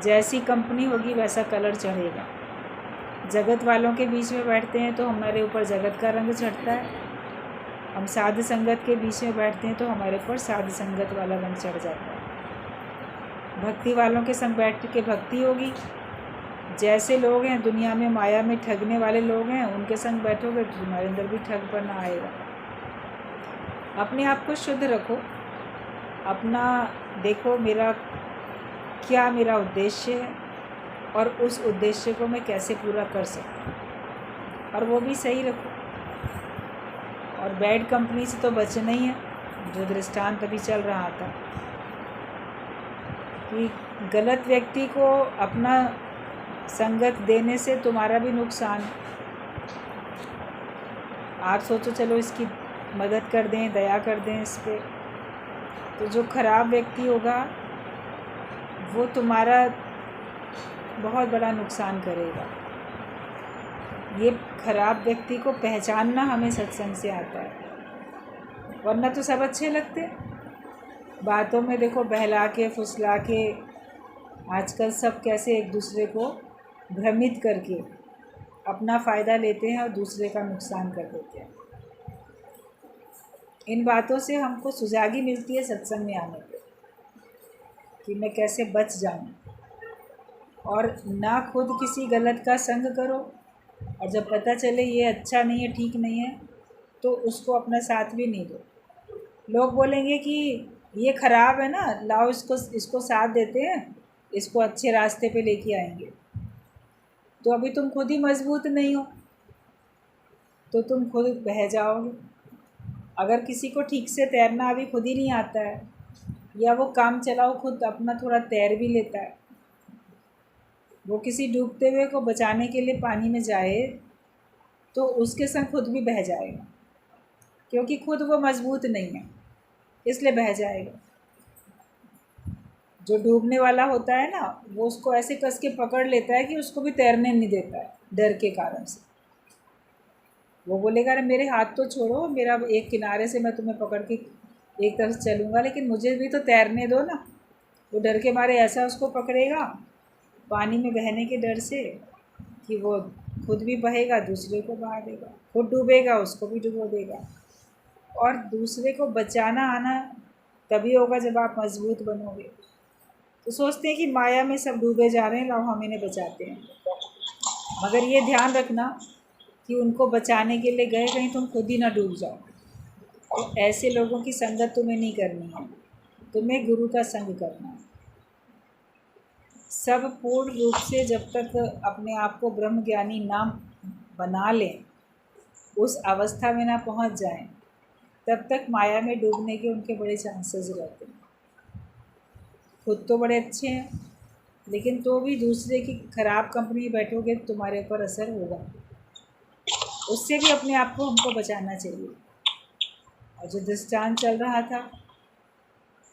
जैसी कंपनी होगी वैसा कलर चढ़ेगा। जगत वालों के बीच में बैठते हैं तो हमारे ऊपर जगत का रंग चढ़ता है, हम साध संगत के बीच में बैठते हैं तो हमारे ऊपर साध संगत वाला रंग चढ़ जाता है। भक्ति वालों के संग बैठ के भक्ति होगी। जैसे लोग हैं दुनिया में माया में ठगने वाले लोग हैं, उनके संग बैठोगे तो तुम्हारे अंदर भी ठगपना आएगा। अपने आप को शुद्ध रखो, अपना देखो मेरा मेरा उद्देश्य है और उस उद्देश्य को मैं कैसे पूरा कर सकता हूँ, और वो भी सही रखो। और बैड कंपनी से तो बचना ही है, जो दृष्टांत अभी चल रहा था कि गलत व्यक्ति को अपना संगत देने से तुम्हारा भी नुकसान। आप सोचो चलो इसकी मदद कर दें, दया कर दें इस पर, तो जो खराब व्यक्ति होगा वो तुम्हारा बहुत बड़ा नुकसान करेगा। ये खराब व्यक्ति को पहचानना हमें सत्संग से आता है, वरना तो सब अच्छे लगते। बातों में देखो बहला के फुसला के आजकल सब कैसे एक दूसरे को भ्रमित करके अपना फ़ायदा लेते हैं और दूसरे का नुकसान कर देते हैं। इन बातों से हमको सुजागी मिलती है सत्संग में आने पे कि मैं कैसे बच जाऊं, और ना खुद किसी गलत का संग करो, और जब पता चले ये अच्छा नहीं है, ठीक नहीं है, तो उसको अपना साथ भी नहीं दो। लोग बोलेंगे कि ये ख़राब है ना, लाओ इसको साथ देते हैं, इसको अच्छे रास्ते पे लेके आएंगे। तो अभी तुम खुद ही मजबूत नहीं हो तो तुम खुद बह जाओगे। अगर किसी को ठीक से तैरना अभी खुद ही नहीं आता है, या वो काम चलाओ खुद अपना थोड़ा तैर भी लेता है, वो किसी डूबते हुए को बचाने के लिए पानी में जाए तो उसके संग खुद भी बह जाएगा, क्योंकि खुद वो मजबूत नहीं है इसलिए बह जाएगा। जो डूबने वाला होता है ना, वो उसको ऐसे कस के पकड़ लेता है कि उसको भी तैरने नहीं देता है डर के कारण से। वो बोलेगा अरे मेरे हाथ तो छोड़ो, मेरा एक किनारे से मैं तुम्हें पकड़ के एक तरफ चलूँगा, लेकिन मुझे भी तो तैरने दो ना। वो डर के मारे ऐसा उसको पकड़ेगा पानी में बहने के डर से कि वो खुद भी बहेगा, दूसरे को बहा देगा, खुद डूबेगा, उसको भी डुबो देगा। और दूसरे को बचाना आना तभी होगा जब आप मजबूत बनोगे। तो सोचते हैं कि माया में सब डूबे जा रहे हैं, लाओ हम इन्हें बचाते हैं। मगर ये ध्यान रखना कि उनको बचाने के लिए गए कहीं तुम खुद ही ना डूब जाओ। तो ऐसे लोगों की संगत तुम्हें नहीं करनी है, तुम्हें गुरु का संग करना है। सब पूर्ण रूप से जब तक अपने आप को ब्रह्म ज्ञानी ना बना लें, उस अवस्था में ना पहुंच जाएं, तब तक माया में डूबने के उनके बड़े चांसेस रहते हैं। खुद तो बड़े अच्छे हैं, लेकिन तो भी दूसरे की ख़राब कंपनी में बैठोगे तो तुम्हारे ऊपर असर होगा। उससे भी अपने आप को हमको बचाना चाहिए। और जो दृष्टांत चल रहा था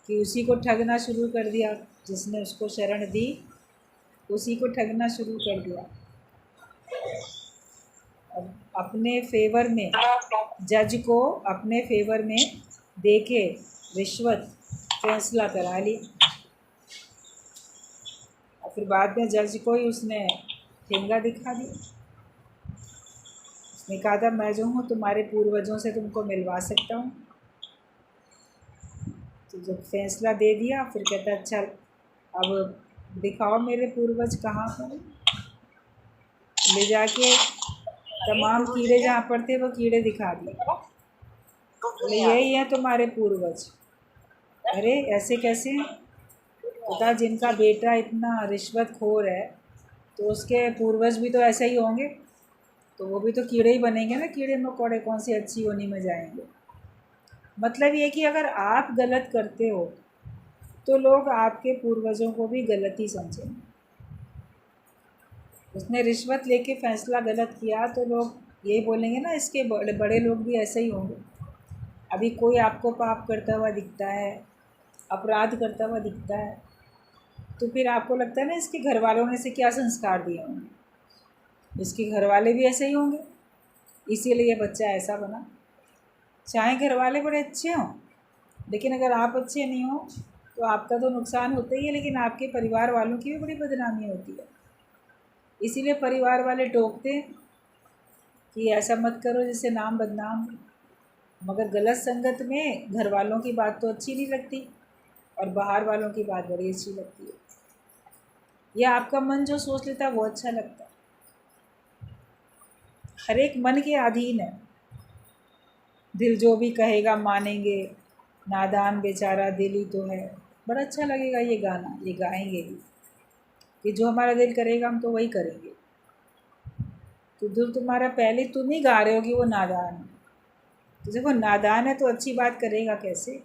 कि उसी को ठगना शुरू कर दिया, जिसने उसको शरण दी उसी को ठगना शुरू कर दिया। अब अपने फेवर में जज को अपने फेवर में देके रिश्वत फैसला करा लिया, और फिर बाद में जज को ही उसने ठेंगा दिखा दिया। उसने कहा था मैं जो हूँ तुम्हारे पूर्वजों से तुमको मिलवा सकता हूँ। तो जब फैसला दे दिया फिर कहता अच्छा अब दिखाओ मेरे पूर्वज कहाँ पर। ले जाके तमाम कीड़े जहाँ पर थे वो कीड़े दिखा दिए, बोले यही है तुम्हारे पूर्वज। अरे ऐसे कैसे? पता जिनका बेटा इतना रिश्वतखोर है तो उसके पूर्वज भी तो ऐसे ही होंगे, तो वो भी तो कीड़े ही बनेंगे ना, कीड़े मकोड़े कौन सी अच्छी होनी में जाएंगे। मतलब ये कि अगर आप गलत करते हो तो लोग आपके पूर्वजों को भी गलत ही समझेंगे। उसने रिश्वत लेके फ़ैसला गलत किया तो लोग यही बोलेंगे ना इसके बड़े बड़े लोग भी ऐसे ही होंगे। अभी कोई आपको पाप करता हुआ दिखता है, अपराध करता हुआ दिखता है, तो फिर आपको लगता है ना इसके घर वालों ने इसे क्या संस्कार दिए होंगे, इसके घर वाले भी ऐसे ही होंगे, इसीलिए ये बच्चा ऐसा बना। चाहे घर वाले बड़े अच्छे हों, लेकिन अगर आप अच्छे नहीं हो तो आपका तो नुकसान होता ही है, लेकिन आपके परिवार वालों की भी बड़ी बदनामी होती है। इसीलिए परिवार वाले टोकते हैं कि ऐसा मत करो जिससे नाम बदनाम हो। मगर गलत संगत में घर वालों की बात तो अच्छी नहीं लगती और बाहर वालों की बात बड़ी अच्छी लगती है, या आपका मन जो सोच लेता है वो अच्छा लगता है। हर एक मन के अधीन है। दिल जो भी कहेगा मानेंगे, नादान बेचारा दिल ही तो है। बड़ा अच्छा लगेगा ये गाना, ये गाएंगे भी कि जो हमारा दिल करेगा हम तो वही करेंगे। तो दिल तुम्हारा पहले तुम ही गा रहे हो कि वो नादान है। तो देखो नादान है तो अच्छी बात करेगा कैसे?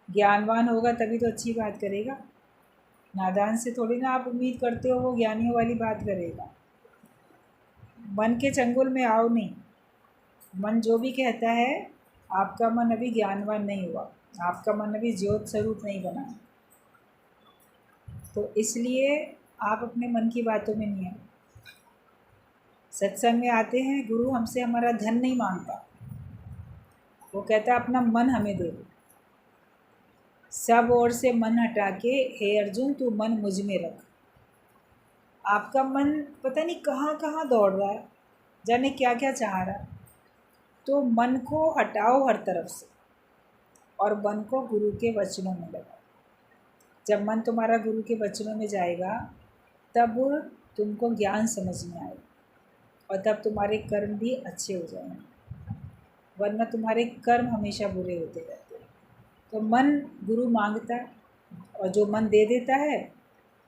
ज्ञानवान होगा तभी तो अच्छी बात करेगा। नादान से थोड़ी ना आप उम्मीद करते हो वो ज्ञानियों वाली बात करेगा। मन के चंगुल में आओ नहीं। मन जो भी कहता है, आपका मन अभी ज्ञानवान नहीं हुआ, आपका मन अभी ज्योत स्वरूप नहीं बना। तो इसलिए आप अपने मन की बातों में नहीं आए। सत्संग में आते हैं, गुरु हमसे हमारा धन नहीं मांगता, वो कहता है अपना मन हमें दे दो। सब ओर से मन हटा के हे अर्जुन तू मन मुझ में रख। आपका मन पता नहीं कहाँ कहाँ दौड़ रहा है, जाने क्या क्या चाह रहा है। तो मन को हटाओ हर तरफ से और मन को गुरु के वचनों में लगाओ। जब मन तुम्हारा गुरु के वचनों में जाएगा तब तुमको ज्ञान समझ में आएगा और तब तुम्हारे कर्म भी अच्छे हो जाएंगे, वरना तुम्हारे कर्म हमेशा बुरे होते रहते हैं। तो मन गुरु मांगता है और जो मन दे देता है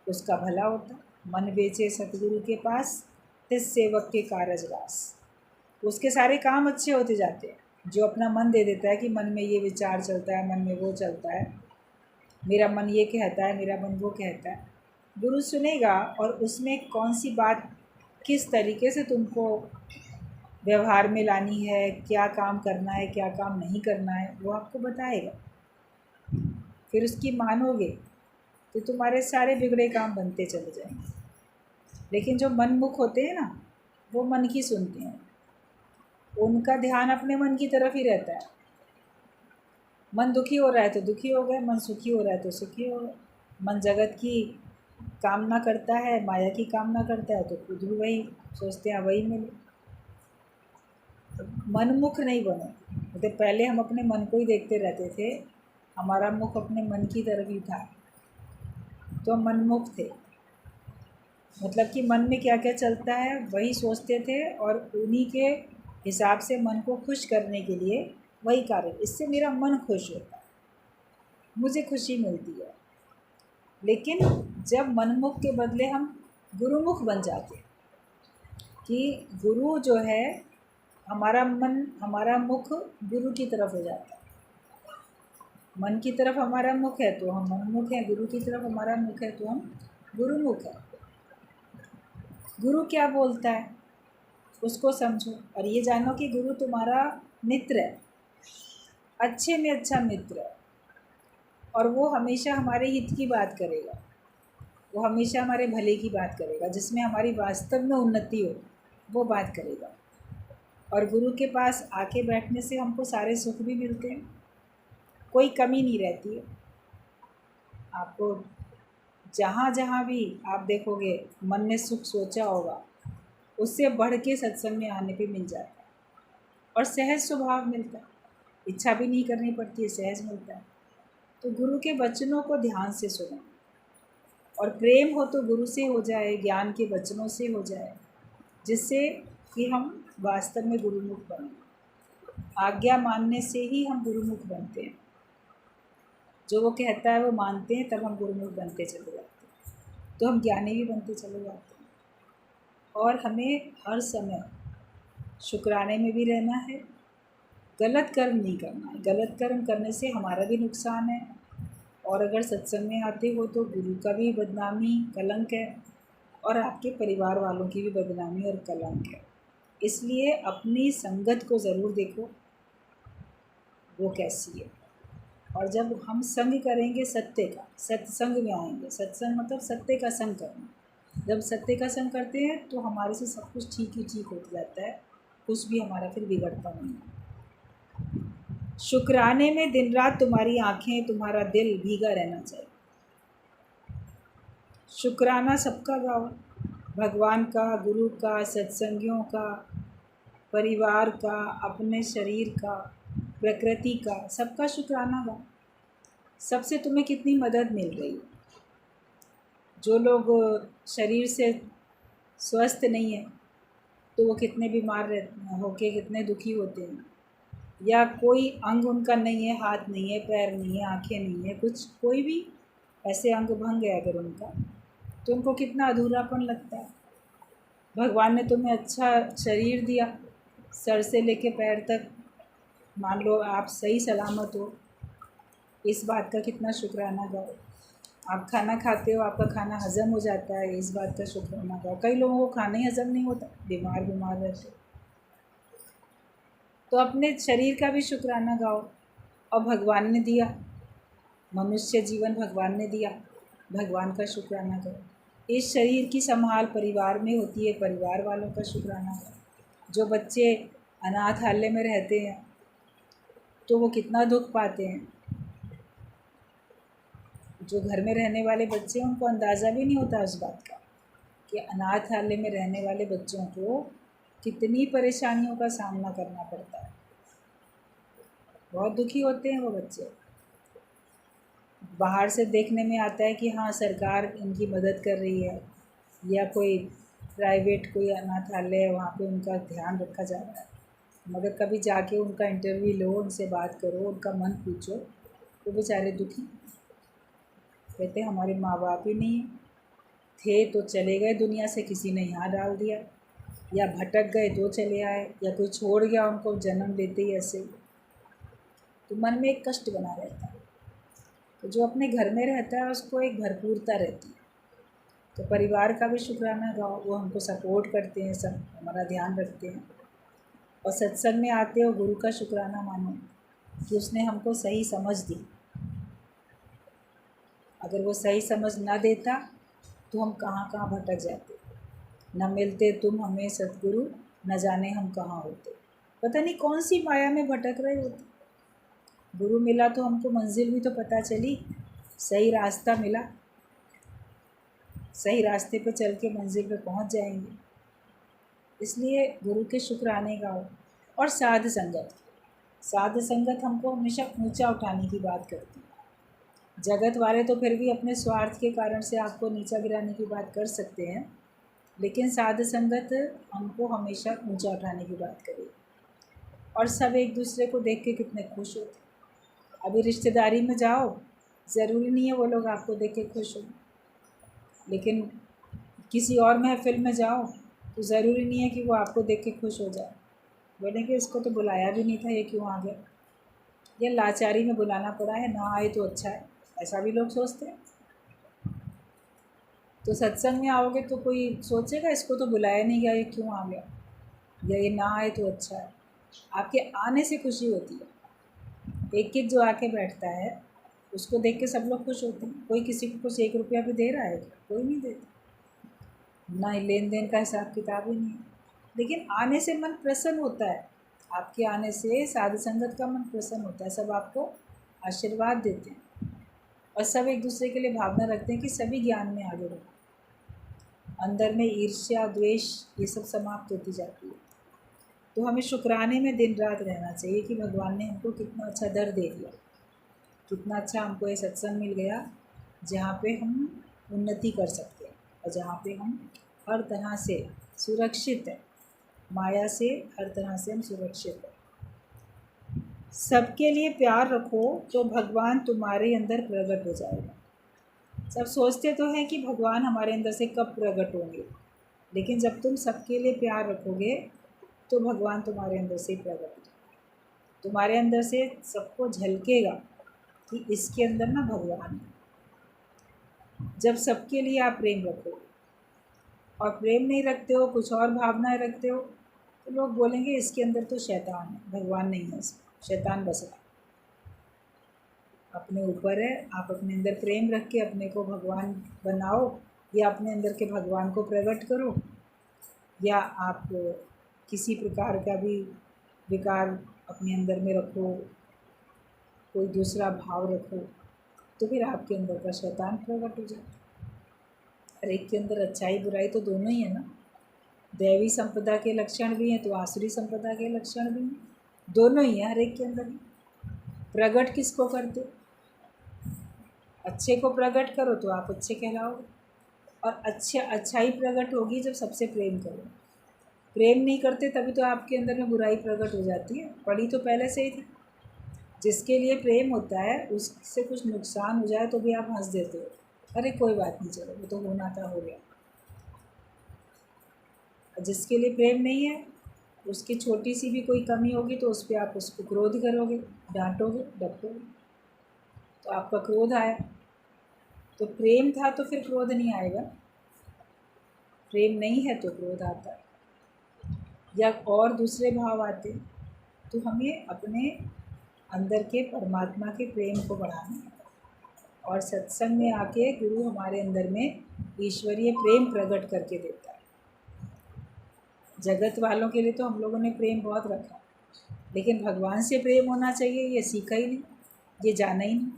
उसका भला होता है। मन बेचे सतगुरु के पास, तिस सेवक के कारज रास। उसके सारे काम अच्छे होते जाते हैं। जो अपना मन दे देता है कि मन में ये विचार चलता है, मन में वो चलता है, मेरा मन ये कहता है, मेरा मन वो कहता है, गुरु सुनेगा और उसमें कौन सी बात किस तरीके से तुमको व्यवहार में लानी है, क्या काम करना है, क्या काम नहीं करना है, वो आपको बताएगा। फिर उसकी मानोगे तो तुम्हारे सारे बिगड़े काम बनते चले जाएंगे। लेकिन जो मनमुख होते हैं ना, वो मन की सुनते हैं, उनका ध्यान अपने मन की तरफ ही रहता है। मन दुखी हो रहा है तो दुखी हो गए, मन सुखी हो रहा है तो सुखी हो गए। मन जगत की कामना करता है, माया की कामना करता है तो खुद भी वही सोचते हैं वही मिले। तो मनमुख नहीं बनो। तो पहले हम अपने मन को ही देखते रहते थे, हमारा मुख अपने मन की तरफ ही था, तो हम मनमुख थे। मतलब कि मन में क्या क्या चलता है वही सोचते थे और उन्हीं के हिसाब से मन को खुश करने के लिए वही कार्य। इससे मेरा मन खुश होता है, मुझे खुशी मिलती है। लेकिन जब मनमुख के बदले हम गुरुमुख बन जाते, कि गुरु जो है हमारा मन, हमारा मुख गुरु की तरफ हो जाता है। मन की तरफ हमारा मुख है तो हम मनमुख हैं, गुरु की तरफ हमारा मुख है तो हम गुरुमुख हैं। गुरु क्या बोलता है उसको समझो और ये जानो कि गुरु तुम्हारा मित्र है, अच्छे में अच्छा मित्र है, और वो हमेशा हमारे हित की बात करेगा, वो हमेशा हमारे भले की बात करेगा, जिसमें हमारी वास्तव में उन्नति हो वो बात करेगा। और गुरु के पास आके बैठने से हमको सारे सुख भी मिलते हैं, कोई कमी नहीं रहती है। आपको जहाँ जहाँ भी आप देखोगे मन में सुख सोचा होगा, उससे बढ़ के सत्संग में आने पे मिल जाता है और सहज स्वभाव मिलता है, इच्छा भी नहीं करनी पड़ती है, सहज मिलता है। तो गुरु के वचनों को ध्यान से सुनो और प्रेम हो तो गुरु से हो जाए, ज्ञान के वचनों से हो जाए, जिससे कि हम वास्तव में गुरुमुख बने। आज्ञा मानने से ही हम गुरुमुख बनते हैं। जो वो कहता है वो मानते हैं, तब हम गुरुमुख बनते चले जाते हैं, तो हम ज्ञानी भी बनते चले जाते हैं। और हमें हर समय शुक्राने में भी रहना है, गलत कर्म नहीं करना है। गलत कर्म करने से हमारा भी नुकसान है, और अगर सत्संग में आते हो तो गुरु का भी बदनामी कलंक है और आपके परिवार वालों की भी बदनामी और कलंक है। इसलिए अपनी संगत को ज़रूर देखो वो कैसी है। और जब हम संग करेंगे सत्य का, सत्संग में आएंगे, सत्संग मतलब सत्य का संग करना। जब सत्य का संग करते हैं तो हमारे से सब कुछ ठीक ही ठीक होता जाता है, कुछ भी हमारा फिर बिगड़ता नहीं है। शुक्राने में दिन रात तुम्हारी आँखें, तुम्हारा दिल भीगा रहना चाहिए। शुक्राना सबका गाओ, भगवान का, गुरु का, सत्संगियों का, परिवार का, अपने शरीर का, प्रकृति का, सबका शुक्राना गाओ। सबसे तुम्हें कितनी मदद मिल रही है। जो लोग शरीर से स्वस्थ नहीं है तो वो कितने बीमार रहते होके कितने दुखी होते हैं, या कोई अंग उनका नहीं है, हाथ नहीं है, पैर नहीं है, आंखें नहीं है, कुछ कोई भी ऐसे अंग भंग है अगर उनका, तो उनको कितना अधूरापन लगता है। भगवान ने तुम्हें अच्छा शरीर दिया, सर से लेके पैर तक, मान लो आप सही सलामत हो, इस बात का कितना शुक्राना गाओ। आप खाना खाते हो, आपका खाना हज़म हो जाता है, इस बात का शुक्राना गाओ। कई लोगों को खाना ही हज़म नहीं होता, बीमार बीमार रहते, तो अपने शरीर का भी शुक्राना गाओ। और भगवान ने दिया, मनुष्य जीवन भगवान ने दिया, भगवान का शुक्राना करो। इस शरीर की संभाल परिवार में होती है, परिवार वालों का शुक्राना करो। जो बच्चे अनाथालय में रहते हैं तो वो कितना दुख पाते हैं। जो घर में रहने वाले बच्चे हैं उनको अंदाज़ा भी नहीं होता उस बात का कि अनाथालय में रहने वाले बच्चों को कितनी परेशानियों का सामना करना पड़ता है। बहुत दुखी होते हैं वो बच्चे। बाहर से देखने में आता है कि हाँ सरकार इनकी मदद कर रही है, या कोई प्राइवेट कोई अनाथालय है वहाँ पे उनका ध्यान रखा जा रहा है, मगर कभी जाके उनका इंटरव्यू लो, उनसे बात करो, उनका मन पूछो, तो बेचारे दुखी कहते हमारे माँ बाप ही नहीं थे तो चले गए दुनिया से, किसी ने यहाँ डाल दिया, या भटक गए तो चले आए, या कोई छोड़ गया उनको जन्म लेते ही ऐसे, तो मन में एक कष्ट बना रहता है। तो जो अपने घर में रहता है उसको एक भरपूरता रहती है। तो परिवार का भी शुक्राना गाओ, वो हमको सपोर्ट करते हैं, सब हमारा ध्यान रखते हैं। और सत्संग में आते हो, गुरु का शुक्राना मानो कि उसने हमको सही समझ दी। अगर वो सही समझ ना देता तो हम कहाँ कहाँ भटक जाते, न मिलते तुम हमें सतगुरु, न जाने हम कहाँ होते। पता नहीं कौन सी माया में भटक रहे होते। गुरु मिला तो हमको मंजिल भी तो पता चली, सही रास्ता मिला, सही रास्ते पे चल के मंजिल पे पहुंच जाएंगे। इसलिए गुरु के शुक्राने गाओ। और साध संगत, साध संगत हमको हमेशा ऊंचा उठाने की बात करती है। जगत वाले तो फिर भी अपने स्वार्थ के कारण से आपको नीचा गिराने की बात कर सकते हैं, लेकिन साध संगत हमको हमेशा ऊंचा उठाने की बात करेगी। और सब एक दूसरे को देख के कितने खुश होते। अभी रिश्तेदारी में जाओ, ज़रूरी नहीं है वो लोग आपको देख के खुश हो, लेकिन किसी और महफ़िल में जाओ तो ज़रूरी नहीं है कि वो आपको देख के खुश हो जाए। बोलेंगे इसको तो बुलाया भी नहीं था, ये क्यों आ गया, ये लाचारी में बुलाना पड़ा है, ना आए तो अच्छा है, ऐसा भी लोग सोचते हैं। तो सत्संग में आओगे तो कोई सोचेगा इसको तो बुलाया नहीं गया, ये क्यों आ गया, या ये ना आए तो अच्छा है। आपके आने से खुशी होती है। एक एक जो आके बैठता है उसको देख के सब लोग खुश होते हैं। कोई किसी को कुछ 1 रुपया भी दे रहा है, कोई नहीं देता, ना लेन देन का हिसाब किताब ही नहीं है, लेकिन आने से मन प्रसन्न होता है। आपके आने से साधु संगत का मन प्रसन्न होता है, सब आपको आशीर्वाद देते हैं, और सब एक दूसरे के लिए भावना रखते हैं कि सभी ज्ञान में आगे बढ़े। अंदर में ईर्ष्या द्वेष ये सब समाप्त होती जाती है। तो हमें शुक्राने में दिन रात रहना चाहिए कि भगवान ने हमको कितना अच्छा दर दे दिया, कितना अच्छा हमको ये सत्संग मिल गया जहाँ पे हम उन्नति कर सकते हैं, और जहाँ पे हम हर तरह से सुरक्षित है, माया से हर तरह से हम सुरक्षित हैं। सबके लिए प्यार रखो तो भगवान तुम्हारे अंदर प्रकट हो जाएगा। सब सोचते तो हैं कि भगवान हमारे अंदर से कब प्रकट होंगे, लेकिन जब तुम सबके लिए प्यार रखोगे तो भगवान तुम्हारे अंदर से प्रकट हो जाएगा। तुम्हारे अंदर से सबको झलकेगा कि इसके अंदर ना भगवान है। जब सबके लिए आप प्रेम रखोगे, और प्रेम नहीं रखते हो, कुछ और भावनाएं रखते हो, तो लोग बोलेंगे इसके अंदर तो शैतान है, भगवान नहीं है, इसमें शैतान बस रहा। अपने ऊपर है, आप अपने अंदर प्रेम रख के अपने को भगवान बनाओ, या अपने अंदर के भगवान को प्रकट करो, या आप किसी प्रकार का भी विकार अपने अंदर में रखो, कोई दूसरा भाव रखो, तो फिर आपके अंदर का शैतान प्रकट हो जाए। हर एक के अंदर अच्छाई बुराई तो दोनों ही है ना। दैवी संपदा के लक्षण भी हैं तो आसुरी संपदा के लक्षण भी हैं, दोनों ही हैं हर एक के अंदर। प्रकट किसको करते? अच्छे को प्रकट करो तो आप अच्छे कहलाओगे, और अच्छाई प्रकट होगी जब सबसे प्रेम करो। प्रेम नहीं करते तभी तो आपके अंदर में बुराई प्रकट हो जाती है, पड़ी तो पहले से ही थी। जिसके लिए प्रेम होता है उससे कुछ नुकसान हो जाए तो भी आप हंस देते हो, अरे कोई बात नहीं, चलो वो तो होना था हो गया। जिसके लिए प्रेम नहीं है, उसकी छोटी सी भी कोई कमी होगी तो उस पर आप उसको क्रोध करोगे, डांटोगे, डपोगे, तो आपका क्रोध आया। तो प्रेम था तो फिर क्रोध नहीं आएगा, प्रेम नहीं है तो क्रोध आता है या और दूसरे भाव आते। तो हमें अपने अंदर के परमात्मा के प्रेम को बढ़ाना है, और सत्संग में आके गुरु हमारे अंदर में ईश्वरीय प्रेम प्रकट करके देता है। जगत वालों के लिए तो हम लोगों ने प्रेम बहुत रखा, लेकिन भगवान से प्रेम होना चाहिए ये सीखा ही नहीं, ये जाना ही नहीं,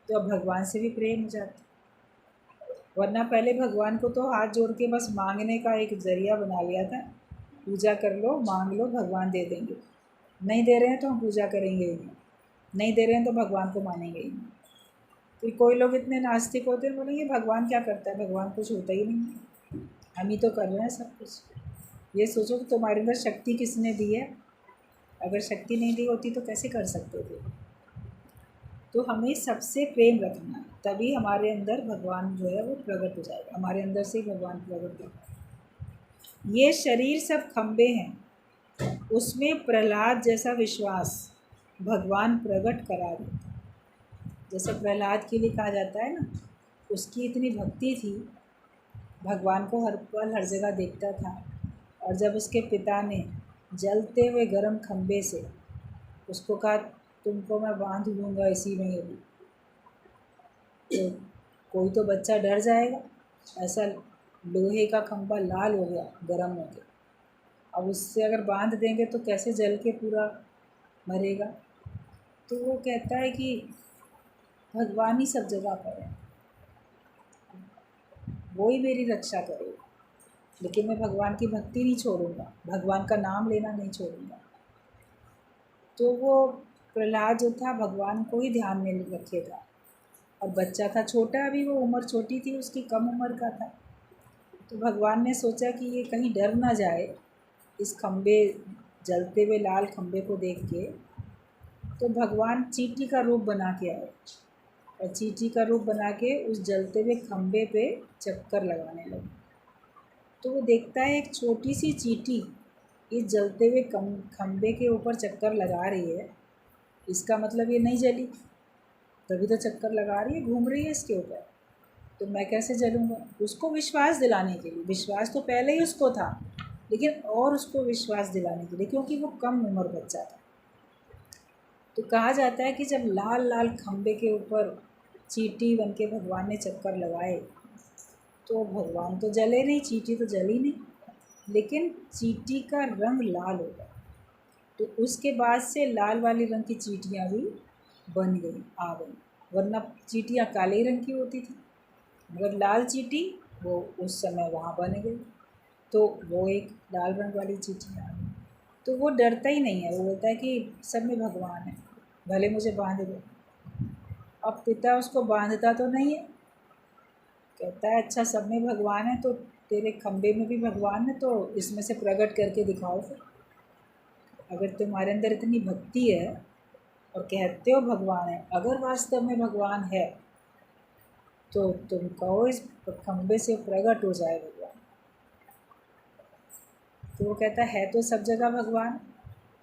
तो अब भगवान से भी प्रेम हो जाता। वरना पहले भगवान को तो हाथ जोड़ के बस मांगने का एक ज़रिया बना लिया था, पूजा कर लो, मांग लो, भगवान दे देंगे। नहीं दे रहे हैं तो हम पूजा करेंगे ही नहीं दे रहे हैं तो भगवान को मानेंगे ही नहीं। फिर कोई लोग इतने नास्तिक होते हैं, बोलेंगे भगवान क्या करता है, भगवान कुछ होता ही नहीं, हम ही तो कर रहे हैं सब कुछ। ये सोचो कि तुम्हारे अंदर शक्ति किसने दी है, अगर शक्ति नहीं दी होती तो कैसे कर सकते थे। तो हमें सबसे प्रेम रखना है, तभी हमारे अंदर भगवान जो है वो प्रकट हो जाएगा, हमारे अंदर से ही भगवान प्रकट होगा। ये शरीर सब खंबे हैं, उसमें प्रहलाद जैसा विश्वास भगवान प्रकट करा देता। जैसे प्रहलाद के लिए कहा जाता है ना, उसकी इतनी भक्ति थी, भगवान को हर पल हर जगह देखता था, और जब उसके पिता ने जलते हुए गर्म खंबे से उसको कहा तुमको मैं बांध लूँगा इसी में, यदि तो कोई तो बच्चा डर जाएगा, ऐसा लोहे का खंबा लाल हो गया गर्म हो गया, अब उससे अगर बांध देंगे तो कैसे जल के पूरा मरेगा। तो वो कहता है कि भगवान ही सब जगह पर है, वो ही मेरी रक्षा करेगा, लेकिन मैं भगवान की भक्ति नहीं छोड़ूंगा, भगवान का नाम लेना नहीं छोड़ूंगा। तो वो प्रहलाद जो था भगवान को ही ध्यान में रखे था, और बच्चा था छोटा, अभी वो उम्र छोटी थी उसकी, कम उम्र का था। तो भगवान ने सोचा कि ये कहीं डर ना जाए इस खम्बे, जलते हुए लाल खम्बे को देख के, तो भगवान चींटी का रूप बना के आए, और चींटी का रूप बना के उस जलते हुए खम्बे पे चक्कर लगाने लगे। तो वो देखता है एक छोटी सी चींटी इस जलते हुए खम्बे के ऊपर चक्कर लगा रही है, इसका मतलब ये नहीं जली, तभी तो चक्कर लगा रही है, घूम रही है इसके ऊपर, तो मैं कैसे जलूँगा। उसको विश्वास दिलाने के लिए, विश्वास तो पहले ही उसको था, लेकिन और उसको विश्वास दिलाने के लिए, क्योंकि वो कम उम्र बच्चा था। तो कहा जाता है कि जब लाल लाल खम्बे के ऊपर चींटी बन के भगवान ने चक्कर लगाए, तो भगवान तो जले नहीं, चींटी तो जली नहीं, लेकिन चींटी का रंग लाल हो गया। तो उसके बाद से लाल वाले रंग की चींटियाँ भी बन गई, आ गई, वरना चींटियाँ काले रंग की होती थी, मगर लाल चींटी वो उस समय वहाँ बन गई, तो वो एक लाल रंग वाली चींटी आ गई। तो वो डरता ही नहीं है, वो बोलता है कि सब में भगवान है, भले मुझे बांध दो। अब पिता उसको बांधता तो नहीं है, कहता है अच्छा सब में भगवान है तो तेरे खम्बे में भी भगवान है, तो इसमें से प्रकट करके दिखाओ फिर। अगर तुम्हारे अंदर इतनी भक्ति है और कहते हो भगवान है, अगर वास्तव में भगवान है तो तुम कहो इस खम्बे से प्रकट हो जाए भगवान। तो वो कहता है तो सब जगह भगवान,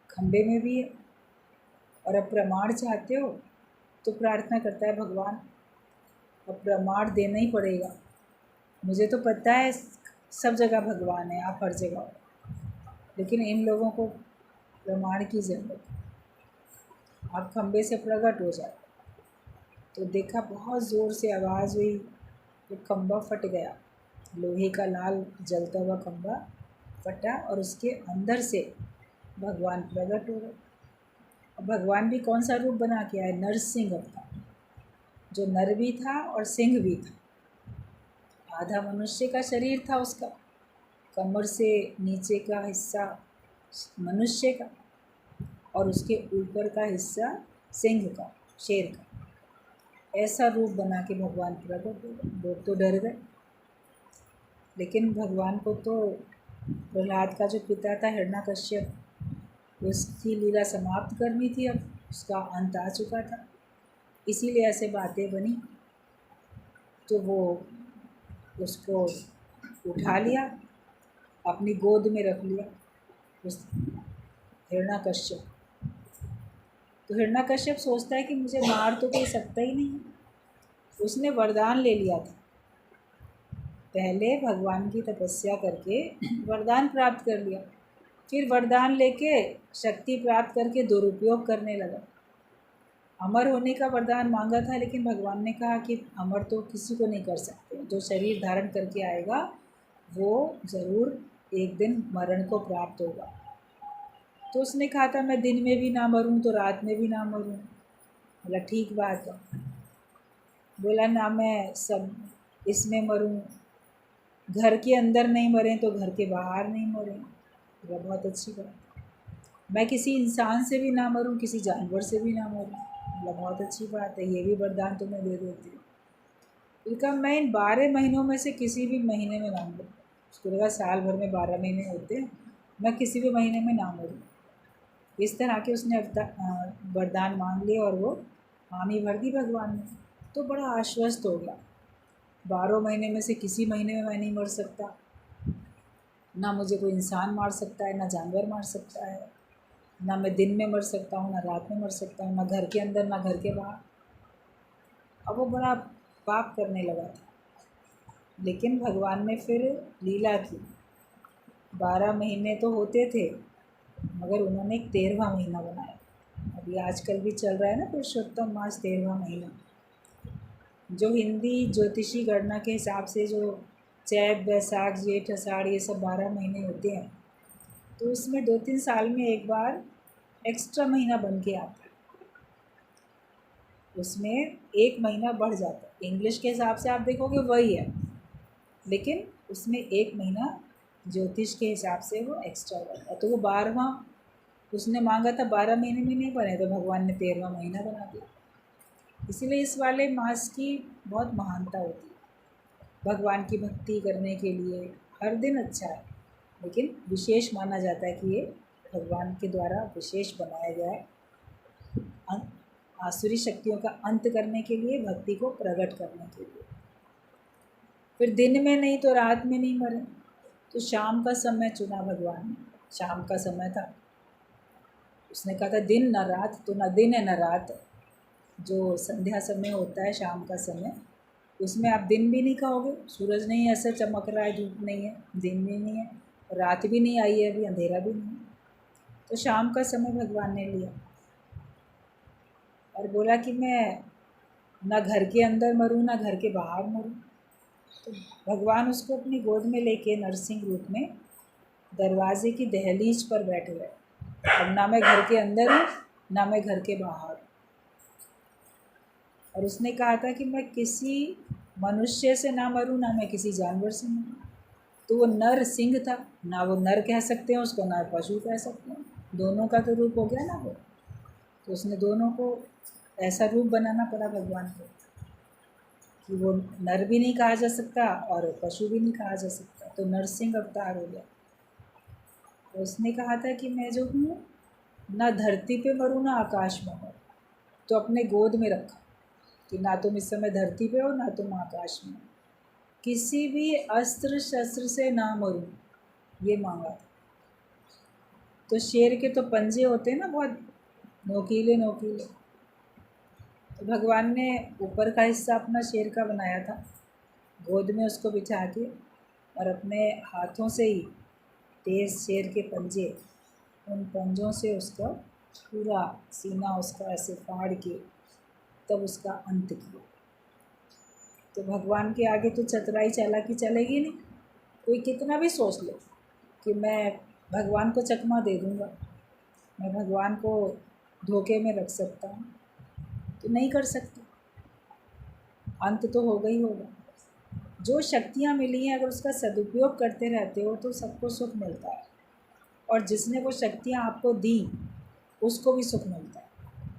खम्बे में भी है, और अब प्रमाण चाहते हो तो प्रार्थना करता है भगवान अब प्रमाण देना ही पड़ेगा, मुझे तो पता है सब जगह भगवान है, आप हर जगह हो, लेकिन इन लोगों को प्रमाण की ज़रूरत है, आप खम्बे से प्रकट हो जाए। तो देखा बहुत ज़ोर से आवाज़ हुई, वो खम्बा फट गया, लोहे का लाल जलता हुआ खम्बा फटा, और उसके अंदर से भगवान प्रकट हो गए। अब भगवान भी कौन सा रूप बना के आए, नरसिंह अवतार, जो नर भी था और सिंह भी था। आधा मनुष्य का शरीर था उसका, कमर से नीचे का हिस्सा मनुष्य का और उसके ऊपर का हिस्सा सिंह का, शेर का। ऐसा रूप बना के भगवान प्रकट हो गए। लोग तो डर गए, लेकिन भगवान को तो प्रहलाद का जो पिता था हिरण्यकश्यप, उसकी लीला समाप्त करनी थी, अब उसका अंत आ चुका था, इसीलिए ऐसे बातें बनी। तो वो उसको उठा लिया, अपनी गोद में रख लिया उस हिरण्यकश्यप। तो हिरण्यकश्यप सोचता है कि मुझे मार तो कोई सकता ही नहीं। उसने वरदान ले लिया था, पहले भगवान की तपस्या करके वरदान प्राप्त कर लिया, फिर वरदान लेके शक्ति प्राप्त करके दुरुपयोग करने लगा। अमर होने का वरदान मांगा था, लेकिन भगवान ने कहा कि अमर तो किसी को नहीं कर सकते, जो शरीर धारण करके आएगा वो ज़रूर एक दिन मरण को प्राप्त होगा। तो उसने कहा था मैं दिन में भी ना मरूं तो रात में भी ना मरूं। बोला ठीक बात है। बोला ना मैं सब इसमें मरूं, घर के अंदर नहीं मरें तो घर के बाहर नहीं मरें। बोला बहुत अच्छी बात। मैं किसी इंसान से भी ना मरूं, किसी जानवर से भी ना मरूं। बोला बहुत अच्छी बात है, ये भी वरदान तुम्हें दे देती हूँ। उनका मैं इन 12 महीनों में से किसी भी महीने में ना मरूँ। उसको लगा साल भर में 12 महीने होते हैं, मैं किसी भी महीने में ना मरूँ। इस तरह के उसने वरदान मांग लिए और वो हामी भर दी भगवान ने। तो बड़ा आश्वस्त हो गया, 12 महीने में से किसी महीने में मैं नहीं मर सकता, ना मुझे कोई इंसान मार सकता है, ना जानवर मार सकता है, ना मैं दिन में मर सकता हूँ, ना रात में मर सकता हूँ, ना घर के अंदर ना घर के बाहर। अब वो बड़ा पाप करने लगा था, लेकिन भगवान ने फिर लीला की। 12 महीने तो होते थे, मगर उन्होंने एक 13वां महीना बनाया। अभी आजकल भी चल रहा है ना पुरुषोत्तम मास, 13वां महीना, जो हिंदी ज्योतिषी गणना के हिसाब से जो चैत बैसाख जेठ आषाढ़ ये सब 12 महीने होते हैं, तो उसमें 2-3 साल में एक बार एक्स्ट्रा महीना बन के आता है, उसमें एक महीना बढ़ जाता है। इंग्लिश के हिसाब से आप देखोगे वही है, लेकिन उसमें एक महीना ज्योतिष के हिसाब से वो एक्स्ट्रा बढ़ता है। तो वो 12वां उसने मांगा था, 12 महीने में नहीं बने, तो भगवान ने 13वां महीना बना दिया। इसीलिए इस वाले मास की बहुत महानता होती है। भगवान की भक्ति करने के लिए हर दिन अच्छा है, लेकिन विशेष माना जाता है कि ये भगवान के द्वारा विशेष बनाया गया है, आसुरी शक्तियों का अंत करने के लिए, भक्ति को प्रकट करने के लिए। फिर दिन में नहीं तो रात में नहीं मरे, तो शाम का समय चुना भगवान ने। शाम का समय था, उसने कहा था दिन न रात, तो न दिन है न रात। जो संध्या समय होता है शाम का समय, उसमें आप दिन भी नहीं कहोगे, सूरज नहीं ऐसा चमक रहा है, धूप नहीं है, दिन भी नहीं है, रात भी नहीं आई है, अभी अंधेरा भी नहीं है। तो शाम का समय भगवान ने लिया और बोला कि मैं ना घर के अंदर मरूं ना घर के बाहर मरूं। तो भगवान उसको अपनी गोद में लेके नरसिंह रूप में दरवाजे की दहलीज पर बैठ गए। अब ना मैं घर के अंदर हूँ ना मैं घर के बाहर हूँ। और उसने कहा था कि मैं किसी मनुष्य से ना मरूं ना मैं किसी जानवर से मरूं। तो वो नर सिंह था, ना वो नर कह सकते हैं उसको ना पशु कह सकते हैं, दोनों का तो रूप हो गया ना वो। तो उसने दोनों को ऐसा रूप बनाना पड़ा भगवान को कि वो नर भी नहीं कहा जा सकता और पशु भी नहीं कहा जा सकता, तो नरसिंह अवतार हो गया। तो उसने कहा था कि मैं जो हूँ ना धरती पे मरूँ ना आकाश में मरूँ। तो अपने गोद में रखा कि ना तुम इस समय धरती पे हो ना तुम आकाश में, किसी भी अस्त्र शस्त्र से ना मरूँ, ये मांगा था। तो शेर के तो पंजे होते हैं ना बहुत नोकीले नोकीले, तो भगवान ने ऊपर का हिस्सा अपना शेर का बनाया था, गोद में उसको बिठा के, और अपने हाथों से ही तेज़ शेर के पंजे, उन पंजों से उसका पूरा सीना उसका ऐसे फाड़ के तब उसका अंत किया। तो भगवान के आगे तो चतुराई चालाकी चलेगी नहीं। कोई कितना भी सोच ले कि मैं भगवान को चकमा दे दूँगा, मैं भगवान को धोखे में रख सकता हूँ, तो नहीं कर सकते, अंत तो होगा ही होगा। जो शक्तियाँ मिली हैं अगर उसका सदुपयोग करते रहते हो तो सबको सुख मिलता है, और जिसने वो शक्तियाँ आपको दी उसको भी सुख मिलता है,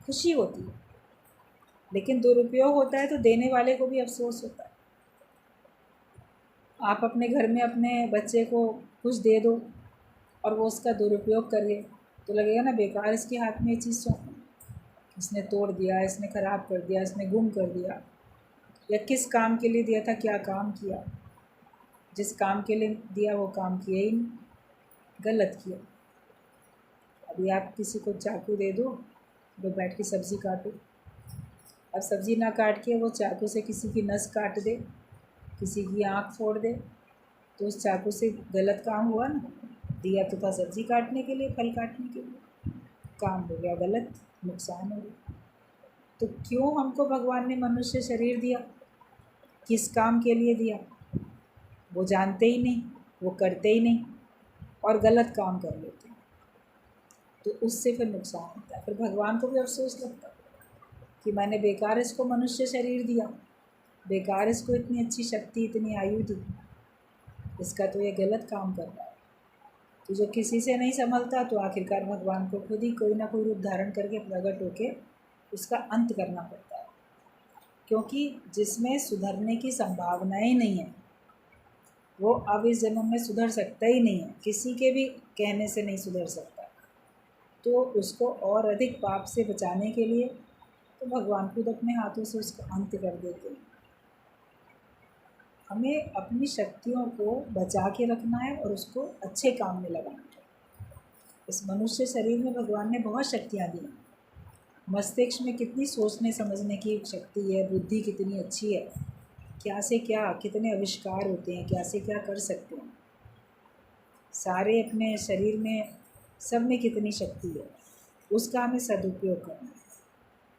खुशी होती है। लेकिन दुरुपयोग होता है तो देने वाले को भी अफसोस होता है। आप अपने घर में अपने बच्चे को कुछ दे दो और वो उसका दुरुपयोग करे तो लगेगा ना बेकार इसके हाथ में ये चीज़ सौंपी, इसने तोड़ दिया, इसने ख़राब कर दिया, इसने गुम कर दिया। या किस काम के लिए दिया था, क्या काम किया, जिस काम के लिए दिया वो काम किया ही नहीं, गलत किया। अभी आप किसी को चाकू दे दो, वो बैठ के सब्ज़ी काटो, अब सब्ज़ी ना काट के वो चाकू से किसी की नस काट दे, किसी की आँख फोड़ दे, तो उस चाकू से गलत काम हुआ ना। दिया तो था सब्ज़ी काटने के लिए, फल काटने के लिए, काम हो गया गलत, नुकसान हो गया। तो क्यों हमको भगवान ने मनुष्य शरीर दिया, किस काम के लिए दिया, वो जानते ही नहीं, वो करते ही नहीं और गलत काम कर लेते हैं, तो उससे फिर नुकसान होता है। फिर भगवान को भी अफसोस लगता है कि मैंने बेकार इसको मनुष्य शरीर दिया, बेकार इसको इतनी अच्छी शक्ति, इतनी आयु दी, इसका तो ये गलत काम कर रहा है। तो जो किसी से नहीं संभलता तो आखिरकार भगवान को खुद ही कोई ना कोई रूप धारण करके प्रकट होके उसका अंत करना पड़ता है, क्योंकि जिसमें सुधरने की संभावनाएं नहीं है वो अब इस जन्म में सुधर सकता ही नहीं है, किसी के भी कहने से नहीं सुधर सकता। तो उसको और अधिक पाप से बचाने के लिए तो भगवान खुद अपने हाथों से उसका अंत कर देते हैं। हमें अपनी शक्तियों को बचा के रखना है और उसको अच्छे काम में लगाना है। इस मनुष्य शरीर में भगवान ने बहुत शक्तियाँ दी हैं। मस्तिष्क में कितनी सोचने समझने की शक्ति है, बुद्धि कितनी अच्छी है, क्या से क्या कितने आविष्कार होते हैं, क्या से क्या कर सकते हैं। सारे अपने शरीर में सब में कितनी शक्ति है, उसका हमें सदुपयोग करना है।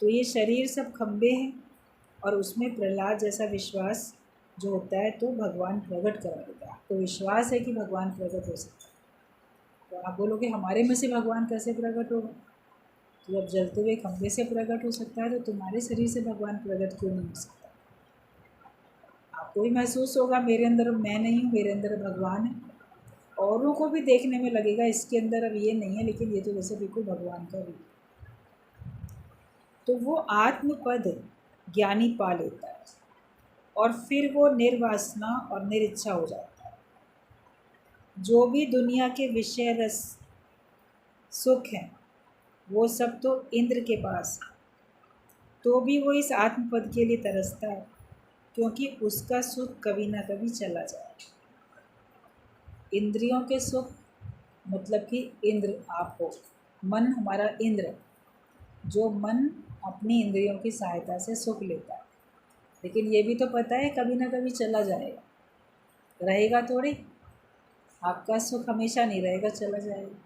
तो ये शरीर सब खंबे हैं और उसमें प्रहलाद जैसा विश्वास जो होता है तो भगवान प्रकट करा देता है। आपको विश्वास है कि भगवान प्रकट हो सकता है, तो आप बोलोगे हमारे में से भगवान कैसे प्रकट होगा। तो जब जलते हुए खंबे से प्रकट हो सकता है तो तुम्हारे शरीर से भगवान प्रकट क्यों नहीं हो सकता। आपको भी महसूस होगा मेरे अंदर मैं नहीं हूँ, मेरे अंदर भगवान है। औरों को भी देखने में लगेगा इसके अंदर अब ये नहीं है, लेकिन ये तो वैसे बिल्कुल भगवान का भी। तो वो आत्मपद ज्ञानी पा लेता है और फिर वो निर्वासना और निरिच्छा हो जाता है। जो भी दुनिया के विषय रस सुख हैं वो सब तो इंद्र के पास है, तो भी वो इस आत्मपद के लिए तरसता है, क्योंकि उसका सुख कभी ना कभी चला जाए। इंद्रियों के सुख मतलब कि इंद्र आप हो, मन हमारा इंद्र, जो मन अपनी इंद्रियों की सहायता से सुख लेता है। लेकिन ये भी तो पता है कभी ना कभी चला जाएगा, रहेगा थोड़ी। आपका सुख हमेशा नहीं रहेगा, चला जाएगा।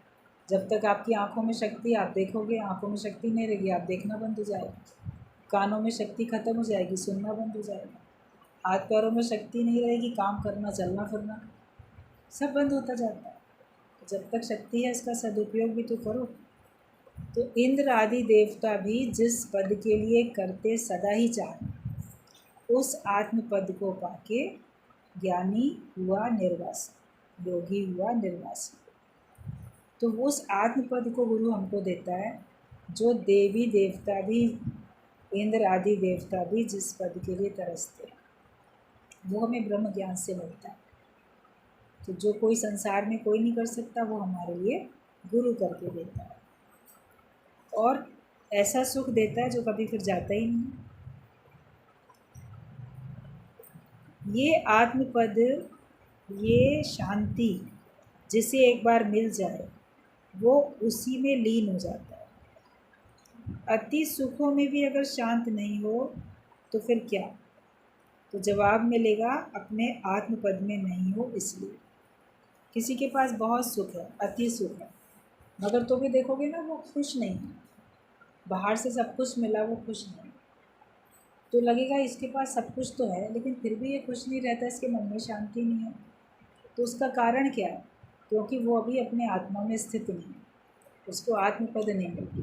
जब तक आपकी आंखों में शक्ति, आप देखोगे, आंखों में शक्ति नहीं रहेगी, आप देखना बंद हो जाएगा। कानों में शक्ति ख़त्म हो जाएगी, सुनना बंद हो जाएगा। हाथ पैरों में शक्ति नहीं रहेगी, काम करना, चलना फिरना सब बंद होता जाता है। तो जब तक शक्ति है इसका सदुपयोग भी तो करो। तो इंद्र आदि देवता भी जिस पद के लिए करते सदा ही चाहें, उस आत्म पद को पाके ज्ञानी हुआ निर्वासी, योगी हुआ निर्वासी। तो उस आत्म पद को गुरु हमको देता है, जो देवी देवता भी, इंद्र आदि देवता भी जिस पद के लिए तरसते हैं वो हमें ब्रह्म ज्ञान से मिलता है। तो जो कोई संसार में कोई नहीं कर सकता वो हमारे लिए गुरु करके देता है, और ऐसा सुख देता है जो कभी फिर जाता ही नहीं। ये आत्मपद, ये शांति जिसे एक बार मिल जाए वो उसी में लीन हो जाता है। अति सुखों में भी अगर शांत नहीं हो तो फिर क्या, तो जवाब मिलेगा अपने आत्मपद में नहीं हो। इसलिए किसी के पास बहुत सुख है, अति सुख है, मगर तो भी देखोगे ना वो खुश नहीं है, बाहर से सब कुछ मिला वो खुश नहीं, तो लगेगा इसके पास सब कुछ तो है लेकिन फिर भी ये खुश नहीं रहता, इसके मन में शांति नहीं है। तो उसका कारण क्या है, क्योंकि वो अभी अपने आत्मा में स्थित नहीं है, उसको आत्मपद नहीं मिलती।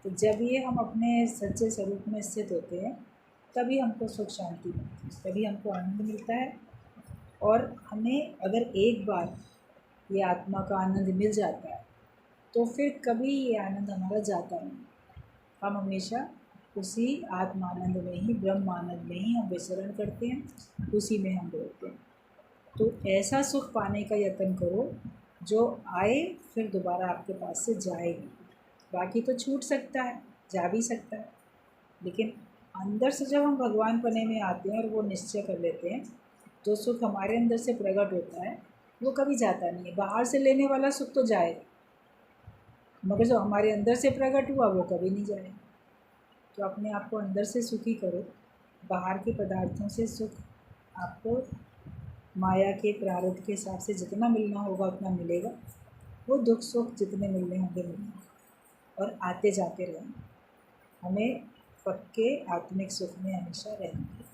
तो जब ये हम अपने सच्चे स्वरूप में स्थित होते हैं तभी हमको सुख शांति मिलती है, तभी हमको आनंद मिलता है, और हमें अगर एक बार ये आत्मा का आनंद मिल जाता है तो फिर कभी ये आनंद हमारा जाता नहीं। हम हमेशा उसी आत्मानंद में ही, ब्रह्म आनंद में ही हम विचरण करते हैं, उसी में हम रहते हैं। तो ऐसा सुख पाने का यत्न करो जो आए फिर दोबारा आपके पास से जाएगी। बाकी तो छूट सकता है, जा भी सकता है, लेकिन अंदर से जब हम भगवान पने में आते हैं और वो निश्चय कर लेते हैं, जो सुख हमारे अंदर से प्रकट होता है वो कभी जाता नहीं है। बाहर से लेने वाला सुख तो जाएगा, मगर जो हमारे अंदर से प्रकट हुआ वो कभी नहीं जाएगा। तो अपने आप को अंदर से सुखी करो। बाहर के पदार्थों से सुख आपको माया के प्रारब्ध के हिसाब से जितना मिलना होगा उतना मिलेगा। वो दुख सुख जितने मिलने होंगे मिलेंगे और आते जाते रहेंगे। हमें पक्के आत्मिक सुख में हमेशा रहेंगे।